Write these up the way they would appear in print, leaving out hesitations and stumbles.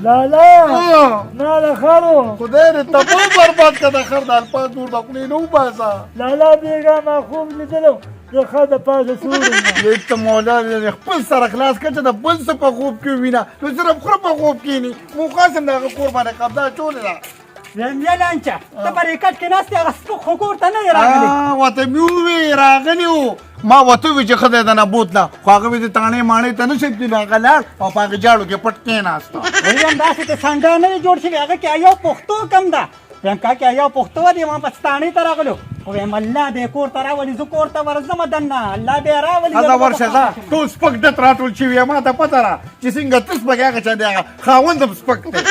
لالا نه د خرو خدای دې تباه برباد کړه د خر د الفاظ نور د خولې نه وباسه. لالا بېګا ما خوب لیدلو د خر د پاسه سوري یک ته مولا دې خپل سره خلاص کړه چې د بل څه په خوب کې ووینه نو صرف خره په خوب کښېني مو خاصم د هغه کور باندې قبضه اچولې ده. یا لانچه ته په ریکټ کې ناست هغه سپک خو کور ته نه یې راغلی ورته مې ووې راغلي وو ما ورته ووې چې ښه دی د نه بوتله خو هغه مې د تاڼې ماڼې ته نه شي تللی هغه لاړ او په هغې جاړو کې پټ کېناسته. ویم داسې ته سنډه نه دی جوړ شوی هغه کې یو پښتو کم ده ویم کاکې یو پښتو دی ما په ستاڼې ته راغلو خو ویم الله دې کور ته راولي زه کور ته ورځم دننه الله دې راولي ښځه ورشه ځه ټول سپک ډت راټول شوي یې ما ته پته ده چې څنګه ته سپک هغه چا دی هغه خاوند هم سپک دی.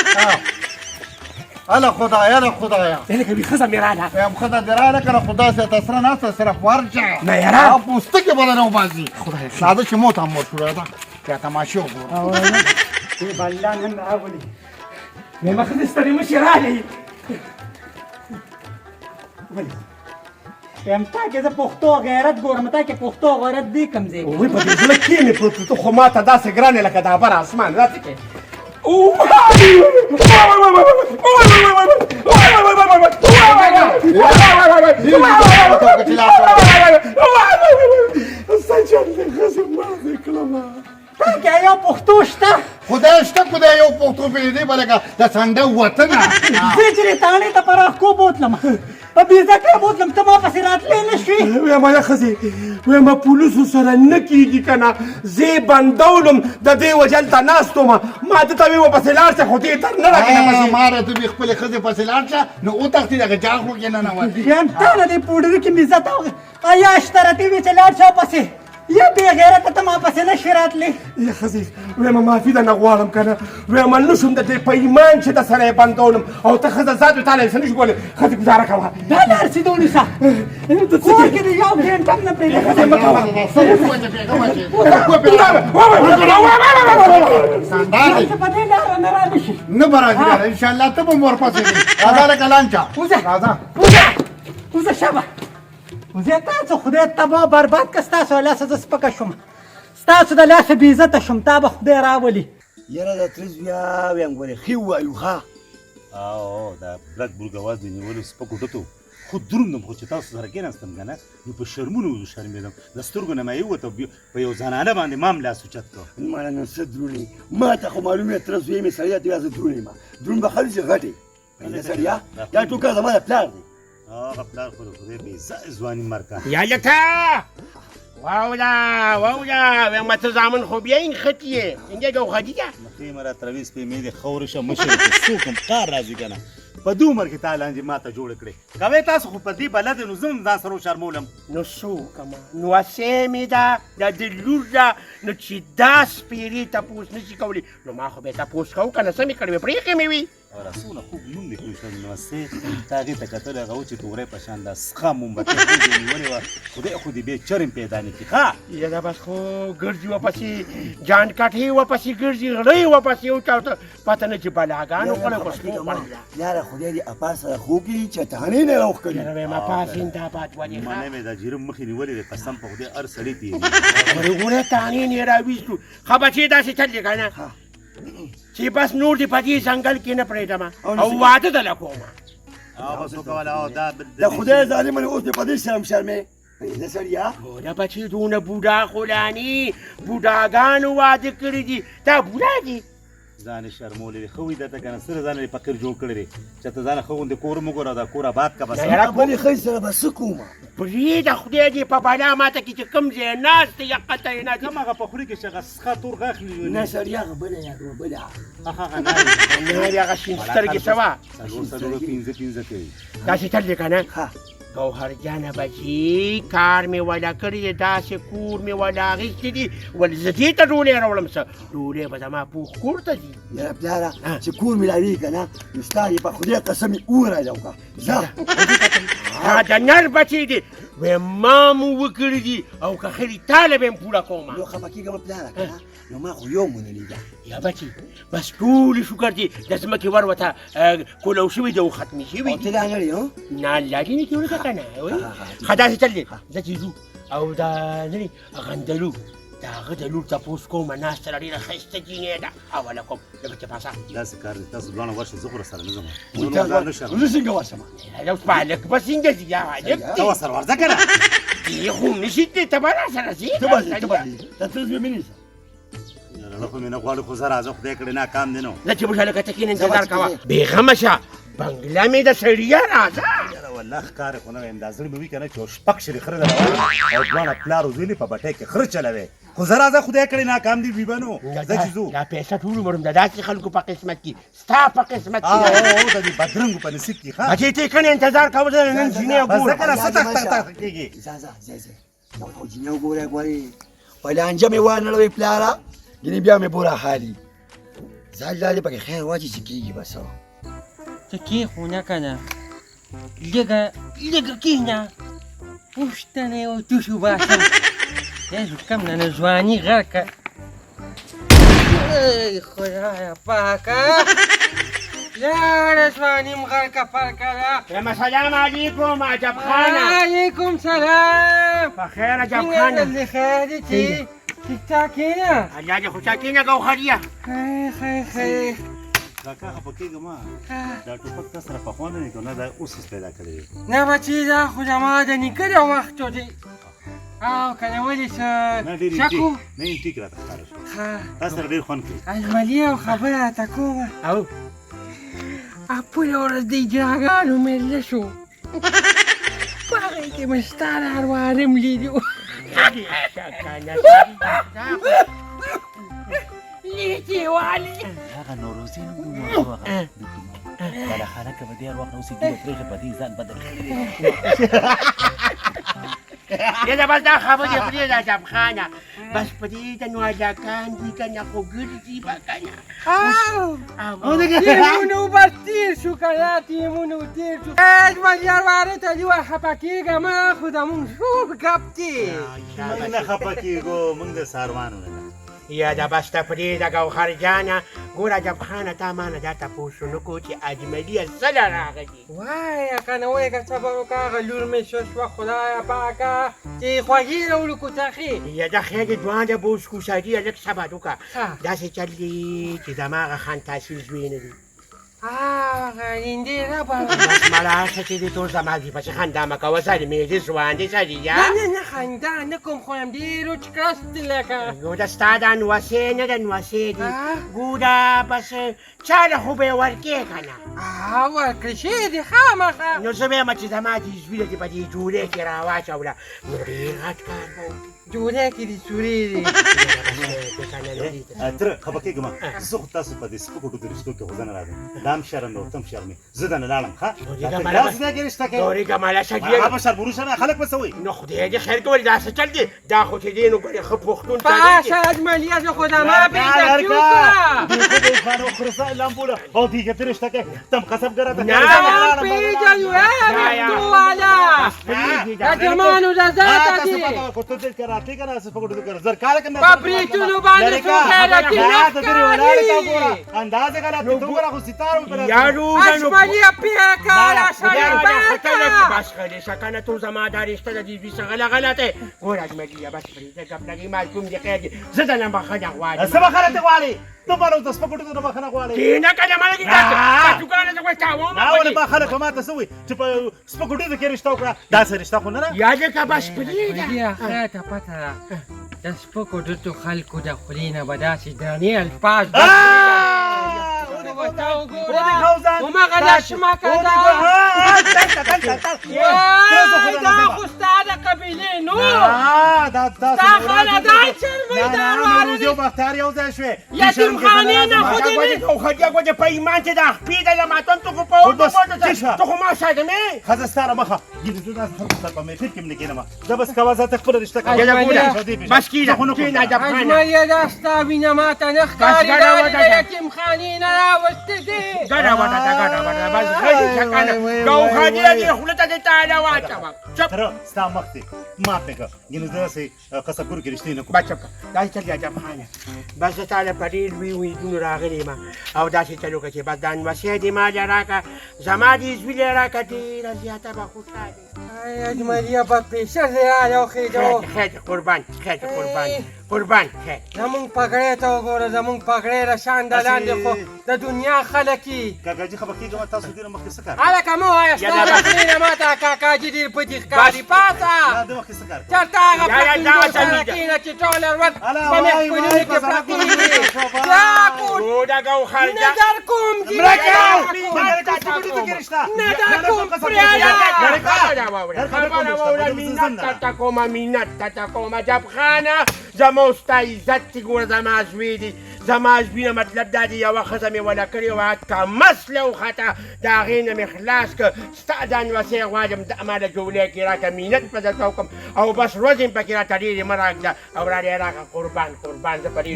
هله خدایا هله خدایا لکه وي ښځه مې راله وایم ښځه دې راله که نه خو داسې ته سره ناسته صرف ورشه نه یاره پوستکې به نه وباسي خدای راځه چې موت هم ورشو راځه بیا تماشې وګورو. دې به الله نن راولي مېمه ښځې ستړې مشي رالې ویم تا کې زه پښتو غیرت ګورم تا کې پښتو غیرت دی کم ځای وای په دې زړه کښېنې پروت ته خو ما ته داسې ګران یې لکه د ابر اسمان داسې کې تا کې یو پښتو شته خدای شته خدای یو پښتو پرېږدي به لکه د څنډه وطنه زه چې دې تاڼې ته پراخکو بوتلم په بېزکه بوتلم ته ما پسې راتلی نه شوې ویم یا ښځې ویم پولیسو سره نه کېږي که نه زه یې بندولم د دې وجه هلته ناست وم ما ده ته ویې ورپسې لاړ شه خو دې تر نه راکړې ما راته وي خپلې ښځې پسې لاړ شه نو وتښتي دغه جاغو کې ننوتي. یم تا نه دې پوډري کې مې عزت عیاش ته راته وې چې لاړ شه پسې یا بې غیرته ته ما پسې نه شې راتلی یا ښځې ویم معافي درنه غواړم که نه ویم نه شم د دې په ایمان چې د سره یې بندولم او ته ښځه ذات وې تاله یې څه نه شو کولی ښځې ګزاره کوه دا لار سیده ونیسه کور کې دې یو ګنټه هم نه پرېږدي ښځې مه کوه چې په دې لاره نه را نه شي نه به راځي انشاءالله ته به م ورپسې ځې راځه لکه لانچه راځه وزه شبه وزه تاسو خدای تباه برباد که ستاسو له لاسه زه سپکه شوم ستاسو د لاسه بېعزته شوم تا به خدای راولي یاره دا ترز بیا ویم ګورې ښې ووایو ښه او دا بلک بورګواز د نیولو سپکو ټوټو خو دروندم خو چې تاسو سره کېناستم که نه نو په شرمونو شرمېدم د سترګو نه مې ووته په یو زنانه باندې ما هم لاس اوچت کړ ماړه نو څه دروڼې ما ته خو معلوم یې ترز ویې مې سړی ته وایه زه دروڼ یم دروڼ به خلک چې غټې پیدا سړیا دا ټول کار زما د پلار دی هغه پلار خو د خدای بې ځواني مرکه یا لکه واولا واولا ویم ته زامن خو بیا این خطیه اینجا گو خدیجه مخې مه راته رویس پې مې د خورې شه مشر کې څوک هم کار راځي که نه په دې عمر کې تا لانجې ما ته جوړه کړې کوې تاسو خو په دې بلد نو زه هم ځان سره وشرمولم نو څه وکړمه نو اسې مې ده دا د لور ده نو چې دا سپېرې تپوس نشي کولی نو ما خو به یې تپوس کوو که نه څه مې کړې وې پرېښې مې وي رسونه خوب نوم دې کړی شوی نو سې تا هغې ته کتل هغه و چې تورې په شان دا سخه مومبتۍ دې نیولې وه خدای خو دې بې چرم پیدا نه کړي ښه یا دا بس خو ګرځي ورپسې جان کټې ورپسې ګرځي غړۍ ورپسې یو چا ته پته نه چې بلاګانو خلک وسپو یاره خدای دې اپا سره خوب کړي چې تانې نه راوښکلي یاره ویم اپا زنده‌باد ولې منې مې دا جیرم مخې نیولې دی قسم په خدای هر سړی تېرېږي ورې ګورې تانې نه یې راویستو ښه بچې داسې چل دی که نه چې بس نور دې په دې ځنګل کې نه پرېږدم او واده دله کوم او بس وکوله او دا د خدای ظالمه اوس دې په دې شرم شرمې پیدا سړیا دا بچې دونه بوډا خولاني بوډاګانو واده کړي دي دا بوډا دي ځان یې شرمولی دی ښه وي درته که نه سره ځان یې فقیر جوړ کړی دی چې ته ځانه ښه غوندې کور هم وګوره دا کور آباد که بس بلې ښځې سره به څه کومه پرېږده خدای دې په بلا ماته کې چې کوم ځای ناست دی یا قطع یې ناست کوم هغه په خولې کې چې هغه سخه تور غاښ نه سړیا هغه بله یادوه بله هغه نارې نارې هغه شین سترګې څه وه څلور پنځه پنځه کوي داسې چل دی که نه ګوهر جانه بچي کار مې ولا کړی دی داسې کور مې ولا اخیستې دي ولې زه دې ته ډولۍ راوړم څه ډولۍ به زما پوخ کور ته ځي یاره پلاره چې کور مېلاوېږي که نه نو ستا یې په خدای قسم یې ووایه وکړه ځه دا د نر بچی دی ویم ما مو وکړي دي او که خیري تاله به یم پوره کومه نو خفه کېږم پلاره که نه نو ما خو یو منلي ده یا بچی بس ټولې شکر دي د ځمکې ور ورته کولو شوي دي او ختمې شوي او ته دا لرې نه الله دې نه کړو که نه ښه داسې چل دی زه چې ځو او دا نه غندلو د هغه د لور تپوس کومه ناسته ډېره ښایسته جینۍ ده حواله کوم لږ چې پاسه داسې کار دی تاسو دواړه ورشئ زه خو راسره نه ځم زه څنګه ورشم یو هلک به څنګه ځي یا هلک ته ورسره ورځه که نه دی خو نشي دی ته به راسره ځې ته به دا ترس به مې نیسه یاره خو مې نه غواړي خو زه راځه خدای کړې ناکام دی نو زه چې موږ هلکه ته کښېنه انتظار کوه بېغمه شه بنګله مې د سړیه راځه یاره والله ښکار یې خو نه وایم دا زړه مې وي که نه چې یو شپږ شلې خره درولم او دواړه پلار او زوی مې په بټۍ کې خره چلوي خو زه راځه خدای کړې ناکام دي بیبانو ځه چې ځو دا پیسه ټول عمر د داسې خلکو په قسمت کې ستا په قسمت او کې د دې بدرنګو په نصیب کې ښه بچې ته کنه انتظار کوه زه نن جینۍ بس ځه که نه ګورم څه تخ کېږي ځه یو جینۍ وګوره ګورې ویل انجه مې وانړوې پلاره ګینې بیا مې بوره حالي ځال دا دې پکې خیر واچي چې کېږي بس ته کېښونه که نه لږه کښېنه پوښتنه یې وتوش وباسم یزو کم نه ځواني غرقه ای خدایه پاکه لاړه ځواني م غرقه پرکه ده السلام علیکم عجب خانه علیکم سلام په خیر عجب خانه څنګه خیر دي چې ټیک ټاک یې نه الله دې خوشا کښېنه ګوهریه خیر کاکا خفه کېږه ما دا ټوپک تا سره پخوا نه دی که نه دا اوس پیدا کړی دی نه بچې دا خو زما د نیکه د وختو دی او که نه ولې څه نه ډېر شکو نه یې ټیک راته ښکاره شو ښه تا سره ډېر خوند کوي اجملي یو خبره راته کومه او اپوله ورځ د اجراګانو مېله شو په هغې کې مې ستا د اروانم لیدو لیدې والي هغه نوروزي نوم وموضوع هغه بله خلکه به دې هر وخت اوسې ګیله پرېږده په دې ځان بدل کړی دی یاده بس دا خبرې پرېږده عجب خانه بس په دې د نو هلکان دي که نه خو ګرځي به که نه تیمونو بس تیر شو که نه تیمونو تیر شو اجمل یارواره ته دې وارخفه کېږه مه خو زمونږ شوق ګپ دی موږ نه خفه کېږو موږ د ساروانو نه یاده بس ته پرېږده ګوهر جانه ګوره عجب خانه تا ما نه دا تپوس ونکړو چې اجملي کله راغلي وایه که نه وایه صبر وکړه هغه لور مې ښه شوه خدایه پاکه چې خوږې راوړو کوڅخې یاده خیر دې دوانده به اوس کوسادي لږ صبر وکړه ښه. داسې چل دی چې زما هغه خان تحصیل زوی نه دي هغه هندې ربه بس ملاشه چې دې ټول زما دي پسې خندا مه کوه سړي مې دې ځوان دې سړي یا نه خندا نه کوم خو یم ډېر وچکرس دی لکه ګوره ستا دا نوسې نه ده نوسې دي ګوره بس چا له خو به یې ورکې که نه ورکړې شوې دي خامخا نو زه وایم چې زما دې زوی ده چې په دې جوړې کې راواچوله نو ډېر غټ کار به وکړي جوړې کې دي سورې دي تره خفه کېږه ما زه خو تاسو په دې سپکو ټوکو رشتو کې خو زه نه راځم دا هم شرم ده ورته هم شرم زه دا نه لاړم ښه داسې نه کې رشته کوي نورې کماله هغه به شرمونو شه نه خلک به څه وایي نو خدای دې خیر کول دا څه چل دی دا خو چې دی نو ګورې ښه پښتون باشه اجملیه زه خو زما بېعزتي وکړه لامبوله او دیگه درشته که تم قسم گره نه پیژنو تو والا دا جمانو دا ذاته دي کوته دې کرا ته کنه اسه پکړو کړ زر کار کنه په بریتونو باندې څو غیرتي نه اندازه کړه ته وګوره خو ستارو پر یارو اجملیه پیکاله شاله بس خلی شکنه تو زما دا رشته د دې بیسه غلطه ګور اجملیه بس پرې ځکه لګي ما کوم دې قید زه نه بخښنه غواړم سبا خلته غواړي ته باندې تاسو پکړو ته بخښنه غواړي کینه کنه مالګي دا دکان ته وځاو نه ولې با خلک ما ته سوي چې په سپکړو ته کې رشتہ وکړه دا سه رشتہ خو نه یاد کا بس پرې بیا خاطه پته د سپکو دتو خلکو د خلینه بداسې درنې الفاظ وما غلاش ما كذا دا خو ستا د قبیلې نو ستا خاندان چرمې دارواره یو بختار یو ځای شوې یتیمخانې نه خو دې نه خو خدای ګوډه په ایمان چې دا خپې د لماتون ته خو په ته خو ما ساده مې خزه ستاره مخه ګیدې زه داسې خلکو سره په محفل کې مې نه کېنم زه بس کوه زه ته خپله رشته کوم بس کېنه عجب خانه اجملیه دا ستا وینه ماته نه ښکاري دا د یتیمخانې نه راوستې دي ګډه وټه بس غلی شکنه ګوهرې دې خوله ته دې تاله واچوه تره ستا مخ دی مات نه کړه ګینې زه داسې قصبګورو کې رشتې نه کوم بچه دا چل عجب خانه بس زه تاله په ډېر لوی امیدونو راغلی یم او داسې چل وکړه چې بس دا نوسۍ دې ما له راکړه زما دې زوی له راکړه ډېره زیاته به خوشحاله اجملیه په پیسه زیاده وخېدو خیر قربان قربان خیر زمونږ پګړۍ ته وګوره زمونږ پګړۍ را شان د لاندې خو د دنیا خلک یي کاکاجي خبر کېږم تاسو ډېر مخکې څه کار هلکه مه وایه ستا بخلي نه ماته کاکاجي ډېر بدي ښکاري پاڅه دا د مخکې څه کار چېرته هغه پلکینګو سره کښېنه چې ټوله ورځ په محفلونو کې پرتې وي دا کور روډه ګوهر نه در کوم نه در کوم مینت تا کومه جب خانه زما ستا عزت چې ګوره زما زوی دي زما زوی نه مطلب دا دی یوه ښځه مې وله کړې وه کمسله وخته د هغې نه مې خلاص کړ ستا ځان وسی غواړم د ما د جولۍ کې راکړه مینت په درته وکړم او بس ورځ یې پکې راته ډېرې مه راږده او راډې راکړه قربان زه په ډېر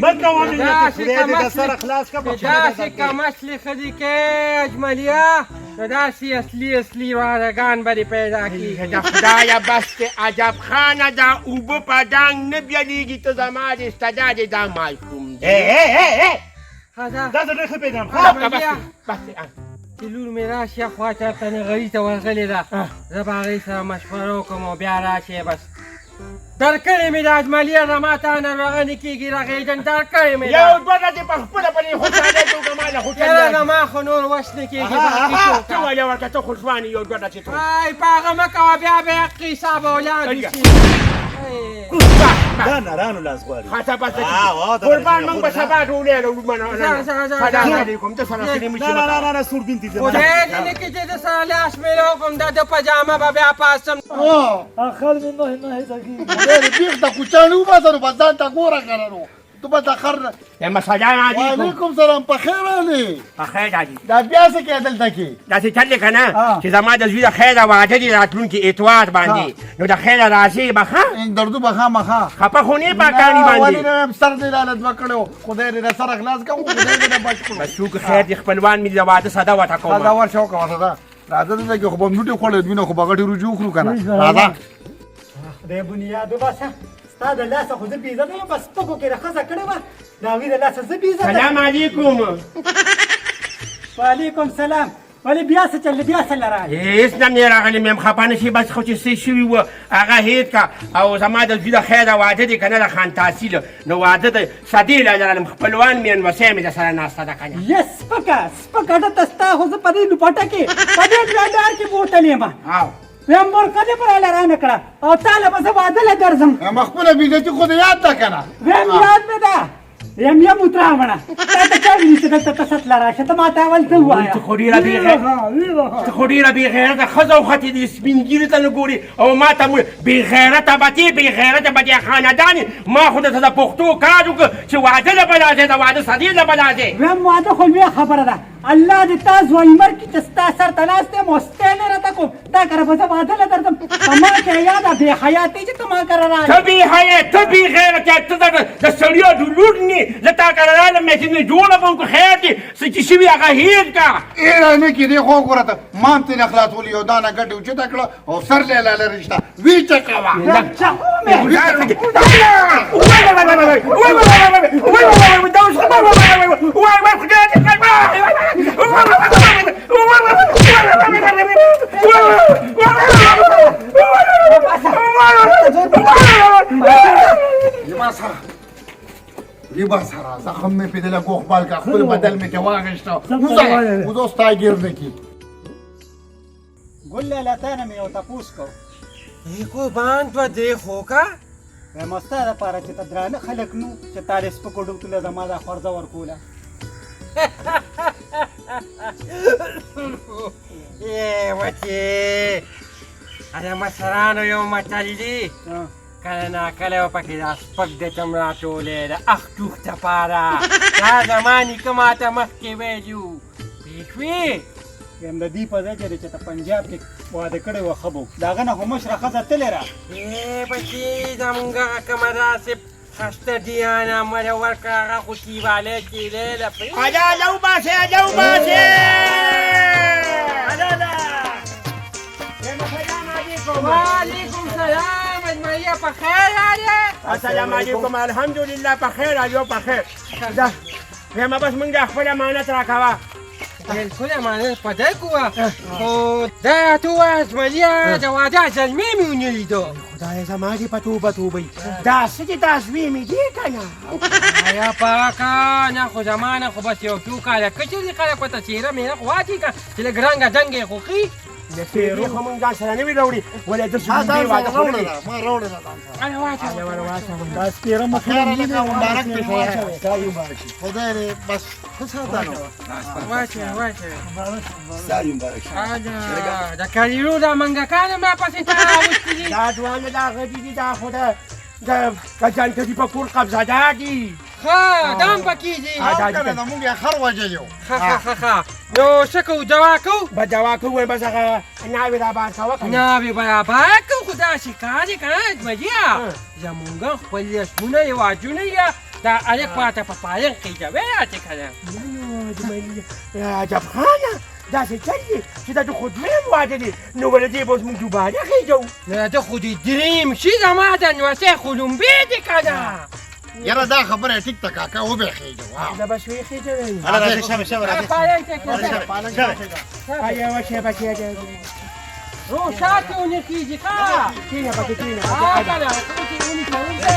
داسې کمسلې ښځې کې اجملیه نو داسې اصلي وارګان به دې پیدا کېږي د خدایه بس دی عجب خانه دا اوبه په ډانګ نه بیلیږي ته زما د استدا دی دا ماشوم دی دا زه ډېر ښه پیژنم چې لور مې راشي خوا چېرته نغري ته ورغلې ده زه به هغې سره مشوره وکړم او بیا راشې بس درکړې مې د اجملیه نه ما ته ناروغه نه کېږي رغېږم درکړې مې یو دوه ورځې په خپله په دې خوشحالۍ توګه ما له یاره زما خو نور وس نه کېږي ته ولې ورته ته خوشوانې یو دوه ورځې ای په هغه مه کوه بیا به یې قیصه به ولاړ شي دا نارانو لاس غواړي خاطه بس قربان موږ به سبا ډولۍ لرو سلام علیکم ته سره سلیم شي نه سور دین دي خدای دې نه کړي چې د سره لاس مې راوکړم دا د پجامه به بیا پاسم آخر من نه دقیقه بیخ د کوچانو وباسه نو بس ځان ته ګوره کنه نو تو بس اخر سلام علیکم وعلیکم سلام په خیر راغلې په خیر راځي دا بیا څه کې دلته کې داسې چل دی که نه چې زما د زوی د خیره واده دي راتلونکي اتوار باندې نو د خیره راځې به ښه دردو به خامخا خفه خو نه په کاڼي ولې باندې نه ویم سر دې رانه دوه کړی و خدای دې د سره خلاص کړو خدای دې نه بچ کړو بس څوک خیر دي خپلوان مې د واده سده ورته دا کوم ورشه وکړه ورته دا راځه دلته کې خو به موټې خوړې وینه خو به غټې رجوع وکړو که نه راځه خدای بنیاد وباسه ستا د لاسه خو زه بېعزته یم په سپکو کې د ښځه کړې وه د هغوی د لاسه زه بېعزته سلام علیکم وعلیکم سلام ولې بیا څه چل بیا څه لرالې هېڅ نه مې راغلی مې هم خفه نه شي بس خو چې څه شوي وه هغه هېڅ که او زما د زوی د خیره واده دی که نه د خان تحصیل نو واده د سدې لا لرم خپلوان مې انوسی مې د سره ناسته ده که نه یا سپکه ډته ستا خو زه په دې لوپټه کې په دې ګرانډار کې بوتل یم ویم مورکه دې پر هله رانه کړه او تاله به زه واده له ګرځم خپله بېزتي خو دې یاد ده که نه ویم یاد مې ده یم اتراوړه تا ته چا ویلي چې دلته ته سطله راشه ته ما ته اول ته ووایه ته خو ډېره بېغیرته ښځه وختې دې سپین ګیري ته نه ګوري او ما ته بېغیرته به دې خاندان ما خو درته د پښتو کار وکړ چې واده له به راځې د واده سدې له به راځې ویم واده خو لویه خبره ده الله دې تا زویمر کړي چې ستا سر ته ناست یم او ستی نه راته کوم تا کره به زه واده له درځم په ما کې یاده بې حیاتۍ چې ته ما کره راغلې ته بېحیه ته بېغیرته ته د سړیو ډولوډ نه زه تا کره راغلم چې نه جوړه به وکړو خیر دې څه چې شوي هغه هېر که ایره نه کېدې خو وګوره ته ما هم ترې خلاصولي یو دانه ګټې اوچته کړه او سر له لاله رشته ویچه کوه لباس سره زخم مې په دله ګوښبال کا خپل بدل مې ته واغېسته اوس اوس تا ګیر نه کي ګل لاله تا نه مې یو تپوس کو قربان دوه دې خو که وایم ستا دپاره چې ته درانه خلک نو چې تا د سپکو ډوکو له زما دا خورځه ورکوله وچې د مشرانو یو متل دی کله ناکله به پکې دا سپک د چم راټولې د اخ ټوخ دپاره دا زما نیکه ماته مخکې ویلي وو پوه شوې یم د دې په ځای کې چې ته پنجاب کې واده کړی وه ښه به د هغه نه خو مشره ښځه تلې را بچې زمونږ هغه کومه داسې خسته دیانه مله ورکړه هغه خو تیوالی کېدی ده اجازه وباسئ وعلیکم سلام اجمعیه په خیر راغلې السلام علیکم الحمدلله په خیر راځو په خیر ده ویمه بس موږ د خپل امانت راکوه بالکل مانه پدای کوه خو دا تو ازملیا د واده زلمی میونی لیدو خدای زما دې په توبه توبې دا څه چې دا زوی مې دی که نه آیا پاکا نه خو زمانه خو بس یو څو کاله کچې خلک ورته څېره مېره خو واچي که چې لږ رنګه دنګ یې خوښي د پیرو خو مونږ ځان سره نه وي راوړي ولې د ما سړي ځان واده سره خوړلی راوړله ما راوړله ځان سره ایا واچوه دا سپیره مخ خیر لکه مبارک دې واچوه. شه. دا یو مبارک شي. خدای دې بس ښه ساته نو. واچوه ساری مبارک شه. د کلیرو د منګکانو ما پسې تا راوستي دي دا دواړه د هغه دي دا خو د کجانکدي په کور قبضهدار دي ښه دام پکې دي او کنه د موږ یې خر وژلی و. ښه نو څه کوو دوا کوو به دوا کوو بس هغه ناوې رابار کوه که نه ناوې برابر کوو خو داسې کار دی که نه اجملیا زمونږ خپل رسمونه رواجونه یې دا الک پاته په پالن قیدوی یادې که نه عجب خانه داسې چل دی چې دا د خودمیم واده دی نو ولې دې به اوس موږ دوباره خېږو نه ته خو دې دریم شي زما د نوسۍ خلومبې دي که نه یاره دا خبره ټیک ته کاکا وبېخېږه. دا به شوی خېږوی هلا راځه شابه شابه راځه پالن ته کې یوه شیبه کېږي رو شاته ونې کېږي ښه کېنه پکې کېنه که نه څه چې ونې کوونکی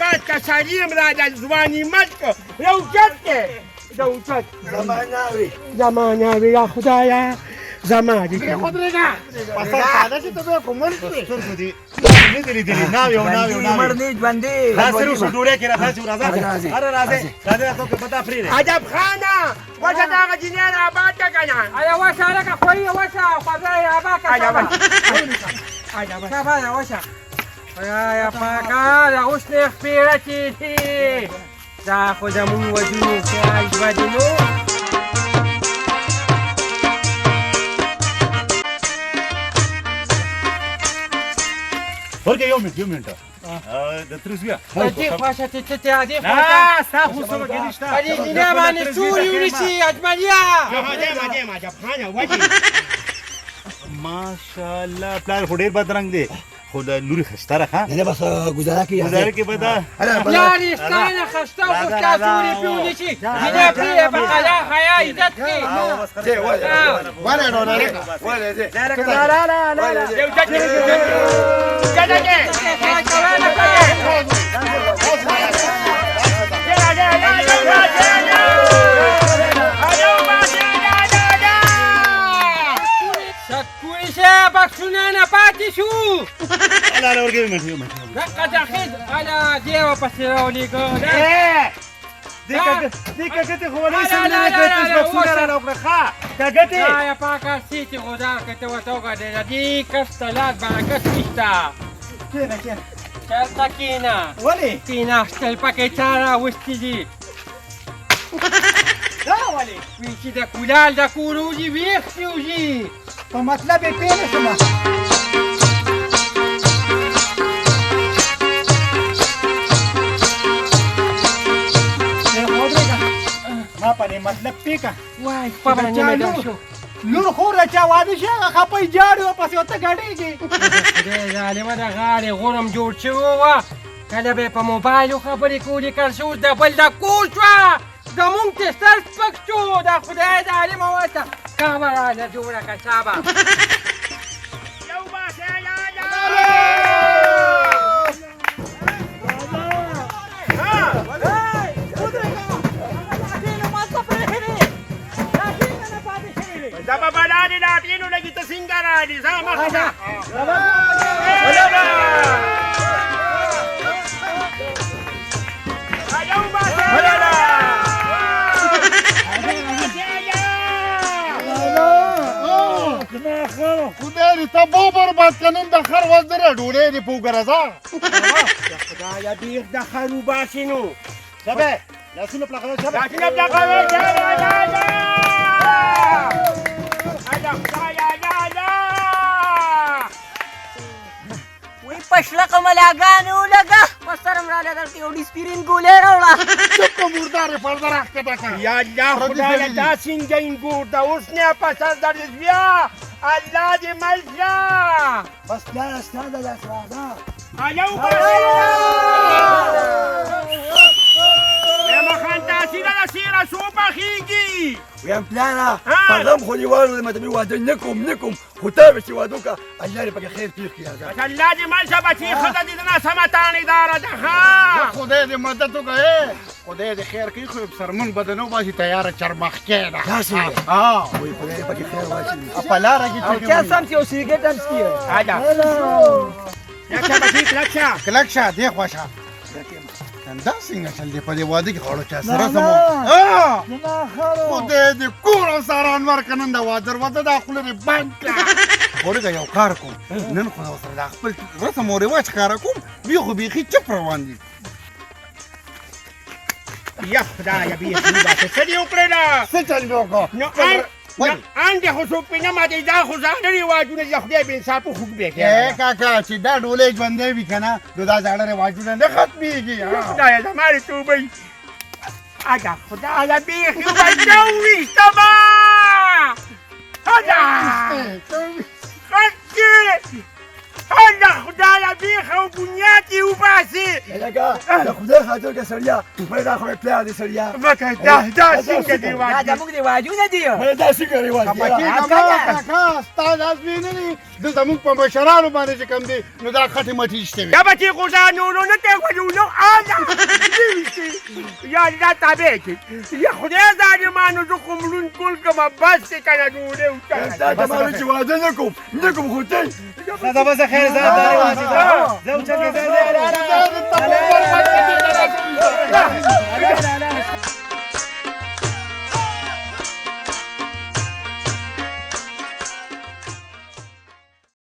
بعد کساریم را در زبانی مد روجت ده روجت زمانه وی یا خدایا زمانه که خود رگا پسر ساده چې ته به په ملک وې. سترګو دې نه دي لیدلي ناوې او ناوې او عمر ناوې نه ژوندې دا سره اوس ډوډۍ کې راځه راځه. اره راځه راځه ته په پتا پرې عجب خانه وجه داغه جنیر آباد که کنه ایا وشه لکه خوی وشه خوځه آبا که عجب شابه وشه یا پاکا دا اوس نه خپېره چې دي دا خو زمونږ ودونو خیال ودونو ورکه یو منټ د ترس بیا د دې خواشه چې ته ته دې نه خواشه ستا خو څه کې نشته په دې دنیا باندې سوري ونیسي اجملیا عجب خانه وجه ماشاءالله پلار خو ډېر بدرنګ دی خو د لوري خسته راخه نه بس گزاره کې گزاره کې بدا یاري ستانه خسته خو ستا سوري پې ونیسي دنیا پرې په قلا حیا عزت کې ولې نو نه ولې دې یو جد شکوی شه بخشونه نه پاتې شو الا ورکه یو منټ دقه دخیل الا دیوه پسې راولېږه دې کګته خو نه سم نه کته بخښونه را وکړه ښا کګته یا پاکه سیتي خدا که ته ورته وګورې د دې کس ته لاس برکت نشته کېنه چېرته کېنه ولې کېناستل پکې چا راوستي دي دا ولې وی چې د کولال د کور وځي ویښتې وځي په مطلب یې پوه نه شومه ما په دې مطلب پیکه وای خبره نیمه ډم شو لور خور را چا واده شي هغه خپۍ جاړي ورپسې ورته ګډېږي خدای ظالمه د غاړې غرم جوړ شوی وه کله به یې په موبایلو خبرې کولې کړ چې اوس د بل د کور شوه زمونږ چې سر سپک شو د خدای ظالمه ورته کامره جوړه کړه صابه یو باسه زما بلانې لاټینو لګي ته څنګه راځي زما خدای دې ته بو برباد کنن د خر وزدره ډوډۍ دې په وګرځه. خدایا بیخ د خرو باسي نو شابه لاسونه پلاخه شابه لاسونه پلاخه وی پشلق ملاګانې ولګه په سرم راله درته یو ډسپرین ګولۍ راوړه چپ په مردارې پرده راښکته کړه. یا الله خدایا دا څنګه انګور ده اوس نه پسر درځ بیا الله دې مل شه بس پلار ستا د لاس راځه الو يا مخان تاسي لا سيره سو پخيږي ویم پلاره ها. پیغام خو دې واورېدم ته مې واده نه کوم خو تا به چې واده وکړه الله دې پکې خیر پېښ کړي راځه. الله دې مال شبتي خدای دې نه سمتانې دار ده ها خدای دې مدد وکړي خدای دې خیر کوي خو سرمن بدنو باسي تیار چرمخکې ده داسې دی. ها وایي خدای دې پکې خیر واچوي. په لاره کې او چا سم چې یو سیګریټ هم څکي. هذا يا شبتي کلکشه کلک شه دې خوښه دا څنګه چل دې په دې واده کې خوړو چا سره نه، سمو نه. زما خرو. خدای دې کور او ساران ورکنن دا واده دا خپل دې بند کړه ورګه یو کار کوم نن خو سره دا خپل رسم او رواج کار کوم خو بیخي چپ روان دي يا خدای بیا دې څه دی وکړه څه چل مې وکړو نو ان دې خو څوک پېنه ماته دا خو ځان رواجونه د خدای بې انصافه خوب دی اے کاکا چې دا ډولې ژوندې وي که نه نو دا زاړه رواجونه نه ختمېږي خدایه زما دې توبې اجا خدایه بیخي وبچه وویشتمه اجا خدکې اجا خدایه بیخه و بنیاد یې وباسي لکه د خدای خاطر که سړیا مړ دا خو مې پلار دی سړیا مکه دا څنګه دی دا واجب زموږ د واجونه دي. مړ دا څنګه رواج دی؟ کاکا ستا داس نه دي دلته موږ په مشرانو باندې چې کوم دي نو دا خټې مټې شته وي یا به چې غوزانونو نه تېغوجونو اجا یا دا تابع کې یا خدای ظالمانو زه خو مړون کول کومه بس دی که نه ډوډۍ وچړه دا ته معلوم چې واده نه کوم خو ته دا بس خیر زه دا رواج دی زه اوچت کې